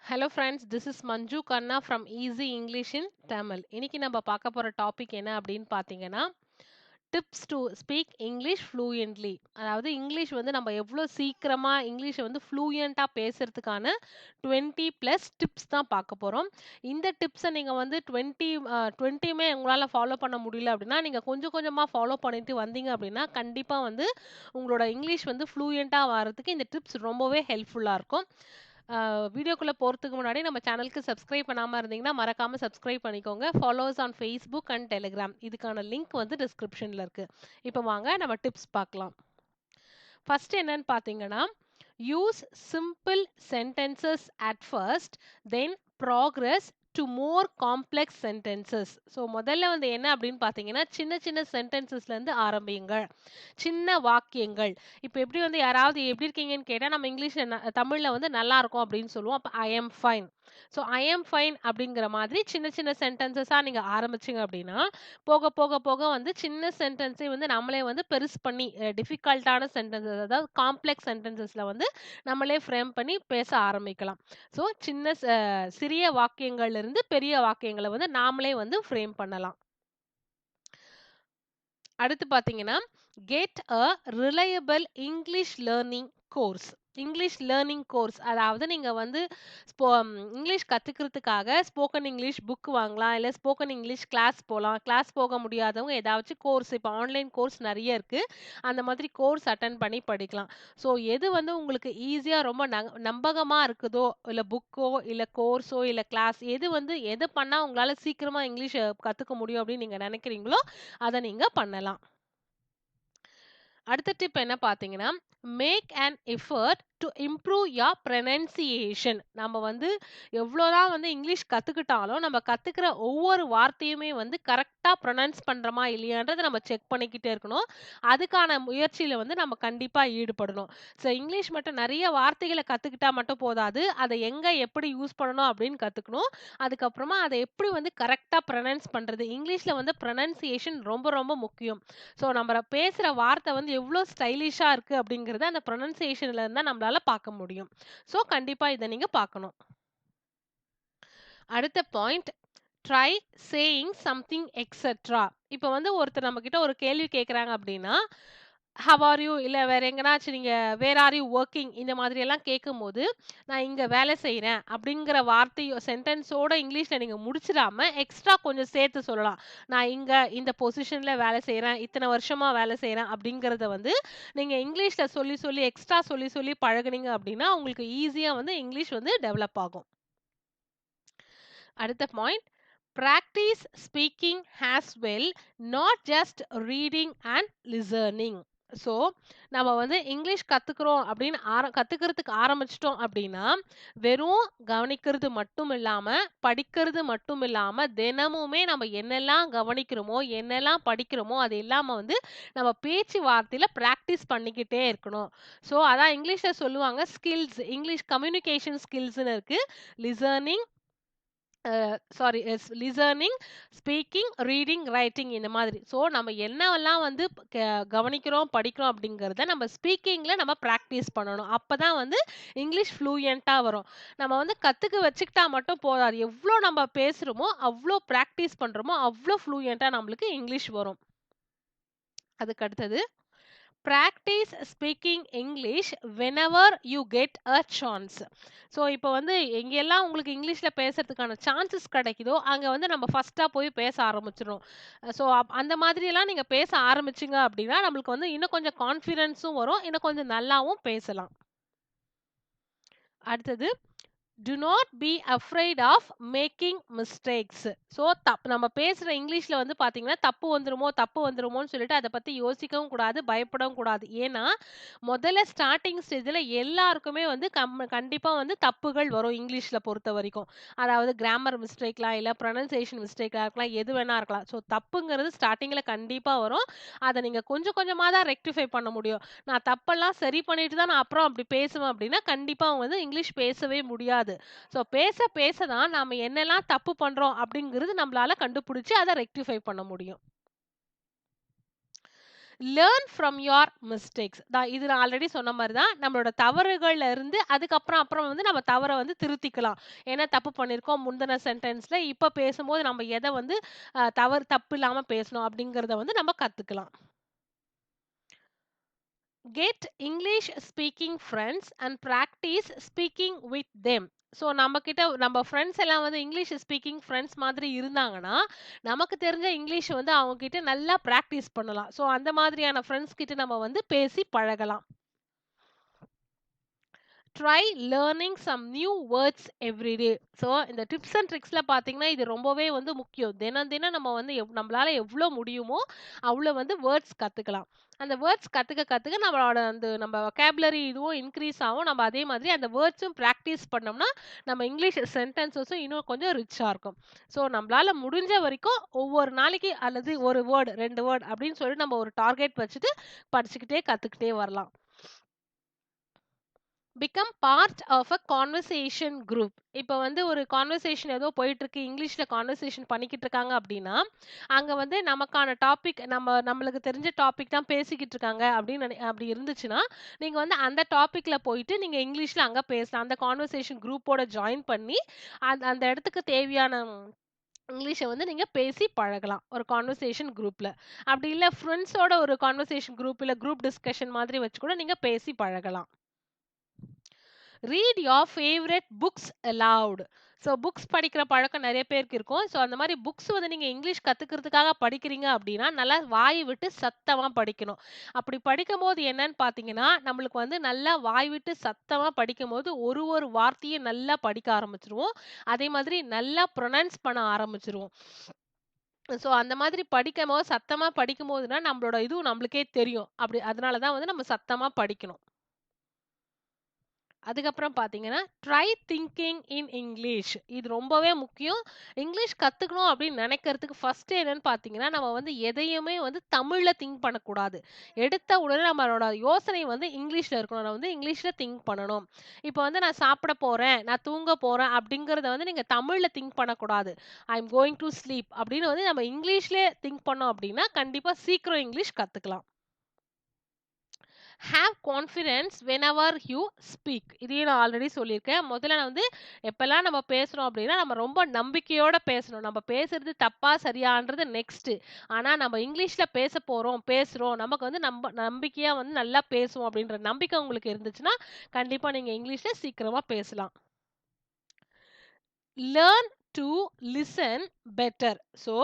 Hello friends, this is Manju Kanna from Easy English in Tamil. இன்னைக்கு நம்ம பார்க்க போற டாபிக் என்ன அப்படின்னு பார்த்தீங்கன்னா, tips to speak English fluently. அதாவது இங்கிலீஷ் வந்து நம்ம எவ்வளோ சீக்கிரமா இங்கிலீஷை வந்து ஃப்ளூயண்ட்டா பேசுறதுக்கான 20 பிளஸ் டிப்ஸ் தான் பார்க்க போறோம். இந்த டிப்ஸை நீங்க வந்து 20யுமே உங்களால ஃபாலோ பண்ண முடியல அப்படின்னா, நீங்க கொஞ்சம் கொஞ்சமா ஃபாலோ பண்ணிட்டு வந்தீங்க அப்படின்னா, கண்டிப்பா வந்து உங்களோட இங்கிலீஷ் வந்து ஃப்ளூயண்ட்டா வரதுக்கு இந்த டிப்ஸ் ரொம்பவே ஹெல்ப்ஃபுல்லா இருக்கும். வீடியோக்குள்ள போறதுக்கு முன்னாடி நம்ம சேனலுக்கு சப்ஸ்கிரைப் பண்ணாம இருந்தீங்கன்னா, மறக்காம சப்ஸ்கிரைப் பண்ணிக்கோங்க. Follow us on Facebook and Telegram. இதுக்கான லிங்க் வந்து டிஸ்கிரிப்ஷன்ல இருக்கு. இப்போ வாங்க நம்ம டிப்ஸ் பார்க்கலாம். ஃபர்ஸ்ட் என்னன்னு பார்த்தீங்கன்னா, use simple sentences at first, then progress to more complex sentences. So முதல்ல வந்து என்ன அப்படின்னு பார்த்தீங்கன்னா, சின்ன சின்ன சென்டென்சஸ்லேருந்து ஆரம்பியுங்க. சின்ன வாக்கியங்கள். இப்ப எப்படி வந்து யாராவது எப்படி இருக்கீங்கன்னு கேட்டா, நம்ம இங்கிலீஷ்ல தமிழ்ல வந்து நல்லா இருக்கோம் அப்படின்னு சொல்லுவோம். அப்ப I am fine. So I am fine அப்படிங்கிற மாதிரி சின்ன சின்ன சென்டென்சஸா நீங்க ஆரம்பிச்சீங்க அப்படின்னா, போக போக போக வந்து சின்ன சென்டென்ஸே வந்து நம்மளே வந்து பெருசு பண்ணி டிஃபிகல்ட்டான சென்டென்சஸ் அதாவது காம்ப்ளெக்ஸ் சென்டென்சஸ்ல வந்து நம்மளே ஃப்ரேம் பண்ணி பேச ஆரம்பிக்கலாம். ஸோ சிறிய வாக்கியங்கள்ல இருந்து பெரிய வாக்கியங்கள வந்து நாமளே வந்து ஃப்ரேம் பண்ணலாம். அடுத்து பார்த்தீங்கன்னா, get a reliable English learning course. English learning course அதாவது நீங்க வந்து இங்கிலீஷ் கத்துக்கிறதுக்காக ஸ்போக்கன் இங்கிலீஷ் புக் வாங்கலாம். இல்ல ஸ்போக்கன் இங்கிலீஷ் கிளாஸ் போலாம். கிளாஸ் போக முடியாதவங்க ஏதாச்சும் கோர்ஸ் இப்ப ஆன்லைன் கோர்ஸ் நெறைய இருக்கு. அந்த மாதிரி கோர்ஸ் அட்டெண்ட் பண்ணி படிக்கலாம். ஸோ எது வந்து உங்களுக்கு ஈஸியா ரொம்ப நம்பகமா இருக்குதோ, இல்ல புக்கோ, இல்ல கோர்ஸோ, இல்ல கிளாஸ் எது பண்ணா உங்களால சீக்கிரமா இங்கிலீஷ கத்துக்க முடியும் அப்படின்னு நீங்க நெனைக்கிறீங்களோ, அத நீங்க பண்ணலாம். அடுத்த டிப் என்ன பார்த்தீங்கன்னா, make an effort to improve your pronunciation. நம்ம வந்து எவ்வளோதான் வந்து இங்கிலீஷ் கத்துக்கிட்டாலும், நம்ம கத்துக்கிற ஒவ்வொரு வார்த்தையுமே வந்து கரெக்ட்டா ப்ரொனன்ஸ் பண்றோமா இல்லையான்றத நம்ம செக் பண்ணிக்கிட்டே இருக்கணும். அதுக்கான முயற்சியில வந்து நம்ம கண்டிப்பா ஈடுபடணும். ஸோ இங்கிலீஷ் மட்டும் நெறைய வார்த்தைகள கத்துக்கிட்டா மட்டும் போதாது. அத எங்க எப்படி யூஸ் பண்ணணும் அப்படின்னு கத்துக்கணும். அதுக்கப்புறமா அத எப்படி வந்து கரெக்ட்டா ப்ரொனன்ஸ் பண்றது. இங்கிலீஷ்ல வந்து ப்ரொனன்சியேஷன் ரொம்ப ரொம்ப முக்கியம். ஸோ நம்ம பேசுற வார்த்தை வந்து எவ்ளோ ஸ்டைலிஷா இருக்கு அப்படிங்கிறத அந்த ப்ரொனன்சியேஷன்ல இருந்தா நம்மளால பார்க்க முடியும். ஸோ கண்டிப்பா இத நீங்க பார்க்கணும். அடுத்த point try saying something etcetera. இப்ப வந்து ஒருத்தர் நம்மகிட்ட ஒரு கேள்வி கேட்குறாங்க அப்படின்னா, ஹவ் ஆர் யூ? இல்ல வேற எங்கனாச்சும் நீங்க வேர் ஆர் யூ வொர்க்கிங்? இந்த மாதிரி எல்லாம் கேட்கும்போது, நான் இங்க வேலை செய்றேன் அப்படிங்கிற வார்த்தையோ சென்டென்ஸோட இங்கிலீஷ்ல நீங்க முடிச்சிடாம, எக்ஸ்ட்ரா கொஞ்சம் சேர்த்து சொல்லலாம். நான் இங்க இந்த பொசிஷன்ல வேலை செய்றேன். இத்தன வருஷமா வேலை செய்றேன் அப்படிங்கிறத வந்து நீங்க இங்கிலீஷ்ல சொல்லி சொல்லி எக்ஸ்ட்ரா சொல்லி சொல்லி பழகுனீங்க அப்படின்னா, உங்களுக்கு ஈஸியா வந்து இங்கிலீஷ் வந்து டெவலப் ஆகும். அடுத்த point practice speaking has well, not just reading and listening. So நம்ம வந்து இங்கிலீஷ் கத்துக்கிறோம் அப்படின்னு கத்துக்கிறதுக்கு ஆரம்பிச்சிட்டோம் அப்படின்னா வெறும் கவனிக்கிறது மட்டும் இல்லாம படிக்கிறது மட்டும் இல்லாம தினமுமே நம்ம என்னெல்லாம் கவனிக்கிறோமோ என்னெல்லாம் படிக்கிறோமோ அது இல்லாம வந்து நம்ம பேச்சு வார்த்தையில பிராக்டிஸ் பண்ணிக்கிட்டே இருக்கணும். ஸோ அதான் இங்கிலீஷ்ல சொல்லுவாங்க ஸ்கில்ஸ், இங்கிலீஷ் கம்யூனிகேஷன் ஸ்கில்ஸ்னு இருக்கு. Listening sorry listening, speaking, reading, writing இந்த மாதிரி. ஸோ நம்ம என்னவெல்லாம் வந்து கவனிக்கிறோம், படிக்கிறோம் அப்படிங்கிறத நம்ம ஸ்பீக்கிங்ல நம்ம பிராக்டிஸ் பண்ணணும். அப்பதான் வந்து இங்கிலீஷ் ஃப்ளூயன்ட்டா வரும். நம்ம வந்து கத்துக்க வச்சுக்கிட்டா மட்டும் போதாது. எவ்ளோ நம்ம பேசுறோமோ, அவ்ளோ பிராக்டிஸ் பண்றோமோ, அவ்ளோ ஃப்ளூயன்ட்டா நம்மளுக்கு இங்கிலீஷ் வரும். அதுக்கு அடுத்தது practice speaking English whenever you get a chance. So இப்போ வந்து எங்கெல்லாம் உங்களுக்கு இங்கிலீஷ்ல பேசுறதுக்கான சான்சஸ் கிடைக்குதோ அங்க வந்து நம்ம ஃபர்ஸ்ட்டா போய் பேச ஆரம்பிச்சிடும். ஸோ அந்த மாதிரியெல்லாம் நீங்க பேச ஆரம்பிச்சீங்க அப்படின்னா நம்மளுக்கு வந்து இன்னும் கொஞ்சம் கான்ஃபிடென்ஸும் வரும், இன்னும் கொஞ்சம் நல்லாவும் பேசலாம். அடுத்தது do not be afraid of making mistakes. So நம்ம பேசுகிற இங்கிலீஷில் வந்து பார்த்தீங்கன்னா தப்பு வந்துருமோன்னு சொல்லிட்டு அதை பற்றி யோசிக்கவும் கூடாது, பயப்படவும் கூடாது. ஏன்னா முதல்ல ஸ்டார்டிங் ஸ்டேஜில் எல்லாருக்குமே வந்து கண்டிப்பாக வந்து தப்புகள் வரும் இங்கிலீஷில் பொறுத்த வரைக்கும். அதாவது கிராமர் மிஸ்டேக்லாம் இல்லை ப்ரொனன்சியேஷன் மிஸ்டேக்காக இருக்கலாம், எது வேணா இருக்கலாம். ஸோ தப்புங்கிறது ஸ்டார்டிங்கில் கண்டிப்பாக வரும். அதை நீங்கள் கொஞ்சம் கொஞ்சமாக தான் ரெக்டிஃபை பண்ண முடியும். நான் தப்பெல்லாம் சரி பண்ணிட்டு தான் நான் அப்புறம் அப்படி பேசுவேன் அப்படின்னா கண்டிப்பாக அவங்க வந்து இங்கிலீஷ் பேசவே முடியாது. ஸோ பேச பேச தான் நாம என்னெல்லாம் தப்பு பண்றோம் அப்படிங்கிறது நம்மளால கண்டுபிடிச்சு அதை ரெக்டிஃபை பண்ண முடியும். லேர்ன் ஃப்ரம் யுவர் மிஸ்டேக்ஸ் தான். இது நான் ஆல்ரெடி சொன்ன மாதிரி தான். நம்மளோட தவறுகள்ல இருந்து அப்புறம் வந்து நம்ம தவற வந்து திருத்திக்கலாம். என்ன தப்பு பண்ணியிருக்கோம் முந்தின சென்டென்ஸ்ல, இப்ப பேசும்போது நம்ம எத வந்து தப்பு இல்லாம பேசணும் அப்படிங்கிறத வந்து நம்ம கத்துக்கலாம். Get English speaking friends and practice speaking with them. So நம்ம ஃப்ரெண்ட்ஸ் எல்லாம் வந்து இங்கிலீஷ் ஸ்பீக்கிங் ஃப்ரெண்ட்ஸ் மாதிரி இருந்தாங்கன்னா, நமக்கு தெரிஞ்ச இங்கிலீஷ் வந்து அவங்க கிட்ட நல்லா பிராக்டிஸ் பண்ணலாம். ஸோ அந்த மாதிரியான ஃப்ரெண்ட்ஸ் கிட்ட நம்ம வந்து பேசி பழகலாம். Try learning some new words every day. So இந்த டிப்ஸ் அண்ட் ட்ரிக்ஸ்ல பார்த்தீங்கன்னா, இது ரொம்பவே வந்து முக்கியம். தினம் தினம் நம்ம வந்து நம்மளால எவ்வளோ முடியுமோ, அவ்வளோ வந்து வேர்ட்ஸ் கத்துக்கலாம். அந்த வேர்ட்ஸ் கத்துக்க கத்துக்க நம்மளோட நம்ம வொக்காபுலரி இதுவும் இன்க்ரீஸ் ஆகும். நம்ம அதே மாதிரி அந்த வேர்ட்ஸும் பிராக்டிஸ் பண்ணோம்னா, நம்ம இங்கிலீஷ் சென்டென்சஸும் இன்னும் கொஞ்சம் ரிச்சா இருக்கும். ஸோ நம்மளால முடிஞ்ச வரைக்கும் ஒவ்வொரு நாளைக்கு அல்லது 1 வேர்ட், 2 வேர்ட் அப்படின்னு சொல்லி நம்ம ஒரு டார்கெட் வச்சுட்டு படிச்சுக்கிட்டே கத்துக்கிட்டே வரலாம். Become part of a conversation group. இப்போ வந்து ஒரு கான்வர்சேஷன் ஏதோ போயிட்டு இருக்கு, இங்கிலீஷ்ல கான்வர்சேஷன் பண்ணிக்கிட்டு இருக்காங்க அப்படின்னா, அங்க வந்து நமக்கான டாபிக் நம்மளுக்கு தெரிஞ்ச டாபிக் தான் பேசிக்கிட்டு இருக்காங்க அப்படின்னு அப்படி இருந்துச்சுன்னா, நீங்க வந்து அந்த டாபிக்ல போயிட்டு நீங்க இங்கிலீஷ்ல அங்க பேசலாம். அந்த கான்வர்சேஷன் குரூப்போட ஜாயின் பண்ணி அந்த அந்த இடத்துக்கு தேவையான இங்கிலீஷ வந்து நீங்க பேசி பழகலாம். ஒரு கான்வர்சேஷன் குரூப்ல. அப்படி இல்ல ஃப்ரெண்ட்ஸோட ஒரு கான்வர்சேஷன் குரூப் இல்ல குரூப் டிஸ்கஷன் மாதிரி வச்சு கூட நீங்க பேசி பழகலாம். Read your favourite books aloud. So books படிக்கிற பழக்கம் நிறைய பேருக்கு இருக்கும். ஸோ அந்த மாதிரி புக்ஸ் வந்து நீங்க இங்கிலீஷ் கத்துக்கிறதுக்காக படிக்கிறீங்க அப்படின்னா, நல்லா வாய் விட்டு சத்தமா படிக்கணும். அப்படி படிக்கும்போது என்னன்னு பார்த்தீங்கன்னா, நம்மளுக்கு வந்து நல்லா வாய் விட்டு சத்தமா படிக்கும்போது ஒரு ஒரு வார்த்தையும் நல்லா படிக்க ஆரம்பிச்சுருவோம். அதே மாதிரி நல்லா ப்ரொனவுன்ஸ் பண்ண ஆரம்பிச்சுருவோம். ஸோ அந்த மாதிரி படிக்கும்போது சத்தமா படிக்கும்போதுனா, நம்மளோட இதுவும் நம்மளுக்கே தெரியும். அதனால தான் வந்து நம்ம சத்தமா படிக்கணும். அதுக்கப்புறம் பார்த்தீங்கன்னா, ட்ரை திங்கிங் இன் இங்கிலீஷ். இது ரொம்பவே முக்கியம். இங்கிலீஷ் கத்துக்கணும் அப்படின்னு நெனைக்கிறதுக்கு ஃபர்ஸ்ட் என்னன்னு பார்த்தீங்கன்னா, நம்ம வந்து எதையுமே வந்து தமிழ்ல திங்க் பண்ணக்கூடாது. எடுத்த உடனே நம்மளோட யோசனை வந்து இங்கிலீஷ்ல இருக்கணும். நான் வந்து இங்கிலீஷ்ல திங்க் பண்ணணும். இப்போ வந்து நான் சாப்பிட போறேன், நான் தூங்க போறேன் அப்படிங்கிறத வந்து நீங்க தமிழ்ல திங்க் பண்ணக்கூடாது. ஐ அம் கோயிங் டூ ஸ்லீப் அப்படின்னு வந்து நம்ம இங்கிலீஷ்லயே திங்க் பண்ணோம் அப்படின்னா, கண்டிப்பா சீக்கிரம் இங்கிலீஷ் கத்துக்கலாம். Have confidence whenever you speak. இதையும் நான் ஆல்ரெடி சொல்லியிருக்கேன். முதல்ல நான் வந்து எப்பலாம் நம்ம பேசுறோம் அப்படின்னா, நம்ம ரொம்ப நம்பிக்கையோட பேசணும். நம்ம பேசுறது தப்பா, சரியான்றது நெக்ஸ்ட்டு. ஆனா நம்ம இங்கிலீஷ்ல பேசுறோம். நமக்கு வந்து நம்பிக்கையா வந்து நல்லா பேசுவோம் அப்படின்ற நம்பிக்கை உங்களுக்கு இருந்துச்சுன்னா, கண்டிப்பா நீங்க இங்கிலீஷ்ல சீக்கிரமா பேசலாம். Learn to listen better. So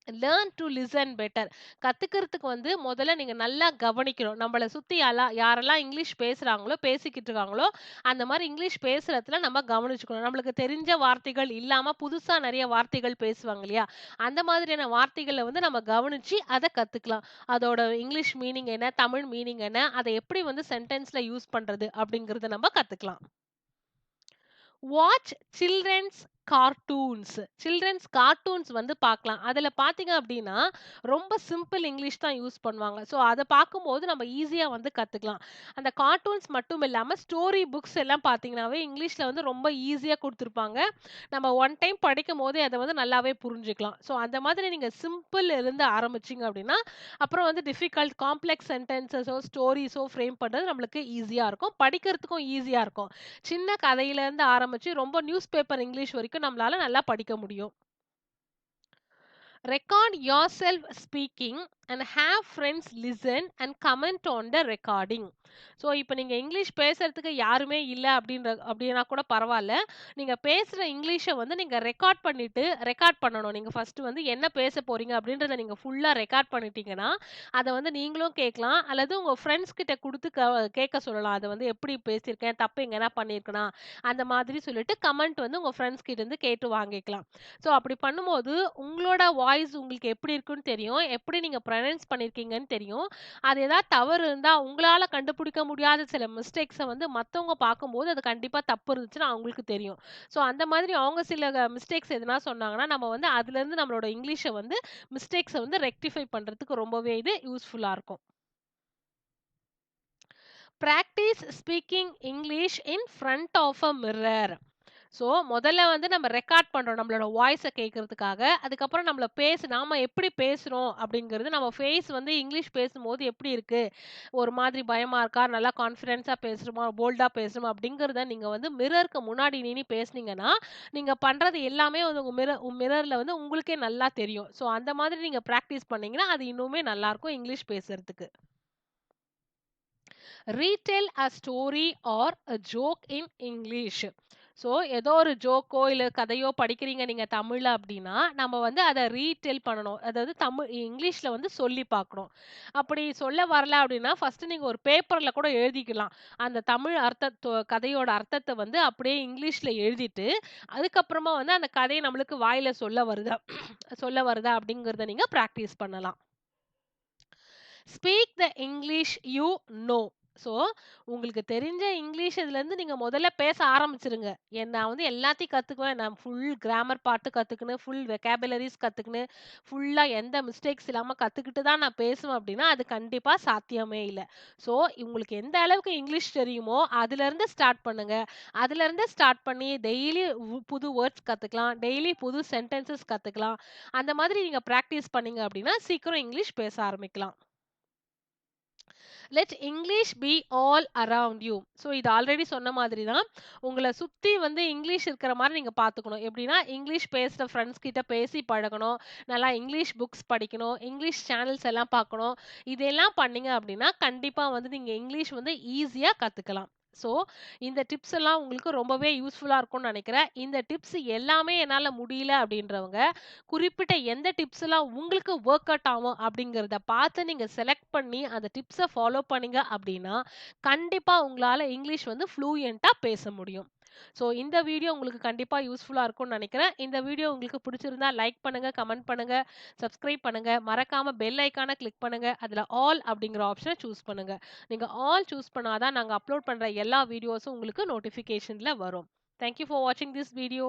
learn to listen better. கத்துக்கிறதுக்கு வந்து முதல்ல நீங்க நல்லா கவனிக்கணும். நம்மள சுத்தி யாரெல்லாம் இங்கிலீஷ் பேசுறாங்களோ, பேசிக்கிட்டு இருக்காங்களோ, அந்த மாரி இங்கிலீஷ் பேசுறதுல நம்ம கவனிச்சுக்கணும். நம்மளுக்கு தெரிஞ்ச வார்த்தைகள் இல்லாம புதுசா நெறைய வார்த்தைகள் பேசுவாங்க இல்லையா? அந்த மாதிரியான வார்த்தைகள வந்து நம்ம கவனிச்சு அத கத்துக்கலாம். அதோட இங்கிலீஷ் மீனிங் என்ன? தமிழ் மீனிங் என்ன? அத எப்படி வந்து சென்டென்ஸ்ல யூஸ் பண்றது? அப்படிங்கிறத நம்ம கத்துக்கலாம். Watch children's cartoons. Children's cartoons வந்து பார்க்கலாம். அதுல பார்த்தீங்க அப்டின்னா, ரொம்ப சிம்பிள் இங்கிலீஷ் தான் யூஸ் பண்ணுவாங்க. ஸோ அத பார்க்கும்போது நம்ம ஈஸியா வந்து கத்துக்கலாம். அந்த கார்ட்டூன்ஸ் மட்டும் இல்லாம ஸ்டோரி புக்ஸ் எல்லாம் பார்த்தீங்கன்னாவே, இங்கிலீஷ்ல வந்து ரொம்ப ஈஸியா குடுத்துருப்பாங்க. நம்ம ஒன் டைம் படிக்கும்போதே அத வந்து நல்லாவே புரிஞ்சுக்கலாம். ஸோ அந்த மாதிரி நீங்க சிம்பிள்ல இருந்து ஆரம்பிச்சீங்க அப்டின்னா, அப்புறம் வந்து காம்ப்ளெக்ஸ் சென்டென்சஸோ, ஸ்டோரீஸோ ஃப்ரேம் பண்றது நம்மளுக்கு ஈஸியா இருக்கும். படிக்கிறதுக்கும் ஈஸியா இருக்கும். சின்ன கதையிலேருந்து ஆரம்பிச்சு ரொம்ப நியூஸ் பேப்பர் இங்கிலீஷ் வரைக்கும் நம்மளால நல்லா படிக்க முடியும். Record yourself speaking and have friends listen and comment on the recording. So இப்போ நீங்க இங்கிலீஷ் பேசுறதுக்கு யாருமே இல்ல அப்படின்னா கூட பரவாயில்ல. நீங்க பேசுற இங்கிலீஷை வந்து நீங்க ரெக்கார்ட் பண்ணணும். நீங்க ஃபர்ஸ்ட் வந்து என்ன பேச போறீங்க அப்படின்றத நீங்க ஃபுல்லா ரெக்கார்ட் பண்ணிட்டீங்கன்னா, அதை வந்து நீங்களும் கேட்கலாம். அல்லது உங்க ஃப்ரெண்ட்ஸ் கிட்ட குடுத்து கேட்க சொல்லலாம். அதை வந்து எப்படி பேசியிருக்கேன், தப்பு எங்கனா பண்ணியிருக்கேனா, அந்த மாதிரி சொல்லிட்டு கமெண்ட் வந்து உங்க ஃப்ரெண்ட்ஸ் கிட்ட இருந்து கேட்டு வாங்கிக்கலாம். ஸோ அப்படி பண்ணும்போது உங்களோட வாய்ஸ் உங்களுக்கு எப்படி இருக்குன்னு தெரியும். எப்படி நீங்க ப்ரொனவுன்ஸ் பண்ணியிருக்கீங்கன்னு தெரியும். அது ஏதாவது தவறு இருந்தா உங்களால கண்டுபிடிக்க முடியாத சில மிஸ்டேக்ஸ வந்து மத்தவங்க பார்க்கும்போது அது கண்டிப்பா தப்பு இருந்துச்சுன்னு அவங்களுக்கு தெரியும். ஸோ அந்த மாதிரி அவங்க சில மிஸ்டேக்ஸ் எதுனா சொன்னாங்கன்னா, நம்ம வந்து அதுலேருந்து நம்மளோட இங்கிலீஷ வந்து மிஸ்டேக்ஸ வந்து ரெக்டிஃபை பண்றதுக்கு ரொம்பவே இது யூஸ்ஃபுல்லா இருக்கும். Practice speaking English in front of a mirror. So முதல்ல வந்து நம்ம ரெக்கார்ட் பண்றோம் நம்மளோட வாய்ஸ கேட்கறதுக்காக. அதுக்கப்புறம் நாம எப்படி பேசுறோம் அப்படிங்கிறது நம்ம ஃபேஸ் வந்து இங்கிலீஷ் பேசும்போது எப்படி இருக்கு? ஒரு மாதிரி பயமா இருக்கா? நல்லா கான்ஃபிடென்ஸா பேசுறோமா? போல்டா பேசுறோமா? அப்படிங்கிறத நீங்க வந்து மிரருக்கு முன்னாடி நின்னு பேசுனீங்கன்னா, நீங்க பண்றது எல்லாமே வந்து உங்க மிரர்ல வந்து உங்களுக்கே நல்லா தெரியும். ஸோ அந்த மாதிரி நீங்க பிராக்டிஸ் பண்ணீங்கன்னா, அது இன்னுமே நல்லாருக்கும் இங்கிலீஷ் பேசுறதுக்கு. Retell a story or a joke in English. So ஏதோ ஒரு ஜோக்கோ, இல்ல கதையோ படிக்கிறீங்க நீங்க தமிழ்ல அப்டின்னா, நம்ம வந்து அத ரீடெல் பண்ணணும். அதாவது இங்கிலீஷ்ல வந்து சொல்லி பார்க்கணும். அப்படி சொல்ல வரல அப்டின்னா, ஃபர்ஸ்ட்டு நீங்க ஒரு பேப்பர்ல கூட எழுதிக்கலாம். அந்த தமிழ் கதையோட அர்த்தத்த வந்து அப்படியே இங்கிலீஷ்ல எழுதிட்டு, அதுக்கப்புறமா வந்து அந்த கதைய நம்மளுக்கு வாயில சொல்ல வருதா அப்படிங்கிறத நீங்க பிராக்டிஸ் பண்ணலாம். Speak the English you know. So, உங்களுக்கு தெரிஞ்ச இங்கிலீஷ் இதுலருந்து நீங்க முதல்ல பேச ஆரம்பிச்சுருங்க. நான் வந்து எல்லாத்தையும் கத்துக்குவேன். நான் ஃபுல் கிராமர் பார்ட் கத்துக்கின்னு, ஃபுல் வெக்காபுலரிஸ் கத்துக்கின்னு, ஃபுல்லா எந்த மிஸ்டேக்ஸ் இல்லாம கத்துக்கிட்டு தான் நான் பேசுவேன் அப்டின்னா, அது கண்டிப்பா சாத்தியமே இல்ல. ஸோ, உங்களுக்கு எந்த அளவுக்கு இங்கிலீஷ் தெரியுமோ, அதுலருந்து ஸ்டார்ட் பண்ணுங்க. அதுலருந்து ஸ்டார்ட் பண்ணி டெய்லி புது வேர்ட்ஸ் கத்துக்கலாம். டெய்லி புது சென்டென்சஸ் கத்துக்கலாம். அந்த மாதிரி நீங்க பிராக்டிஸ் பண்ணீங்க அப்டின்னா, சீக்கிரம் இங்கிலீஷ் பேச ஆரம்பிக்கலாம். Let English B all around you. So இது ஆல்ரெடி சொன்ன மாதிரி தான். உங்கள சுத்தி வந்து இங்கிலீஷ் இருக்கிற மாரி நீங்க பார்த்துக்கணும். எப்படின்னா, இங்கிலீஷ் பேசுற ஃப்ரெண்ட்ஸ் கிட்ட பேசி பழகணும். நல்லா இங்கிலீஷ் புக்ஸ் படிக்கணும். இங்கிலீஷ் சேனல்ஸ் எல்லாம் பார்க்கணும். இதெல்லாம் பண்ணீங்க அப்படின்னா, கண்டிப்பா வந்து நீங்க இங்கிலீஷ் வந்து ஈஸியா கத்துக்கலாம். ஸோ, இந்த டிப்ஸ் எல்லாம் உங்களுக்கு ரொம்பவே யூஸ்ஃபுல்லா இருக்கும்னு நெனைக்கிறேன். இந்த டிப்ஸ் எல்லாமே என்னால முடியல அப்படின்றவங்க, குறிப்பிட்ட எந்த டிப்ஸ் எல்லாம் உங்களுக்கு ஒர்க் அவுட் ஆகும் அப்படிங்கிறத பார்த்து நீங்க செலக்ட் பண்ணி அந்த டிப்ஸ ஃபாலோ பண்ணீங்க அப்படின்னா, கண்டிப்பா உங்களால இங்கிலீஷ் வந்து ஃப்ளூயன்ட்டா பேச முடியும். ஸோ இந்த வீடியோ உங்களுக்கு கண்டிப்பா யூஸ்ஃபுல்லா இருக்கும்னு நெனைக்கிறேன். இந்த வீடியோ உங்களுக்கு பிடிச்சிருந்தா லைக் பண்ணுங்க, கமெண்ட் பண்ணுங்க, சப்ஸ்கிரைப் பண்ணுங்க. மறக்காம பெல் ஐகான கிளிக் பண்ணுங்க. அதுல ஆல் அப்படிங்கிற ஆப்ஷன சூஸ் பண்ணுங்க. நீங்க ஆல் சூஸ் பண்ணா தான் நாங்க அப்லோட் பண்ற எல்லா வீடியோஸும் உங்களுக்கு நோட்டிஃபிகேஷன்ல வரும். தேங்க் யூ ஃபார் வாட்சிங் திஸ் வீடியோ.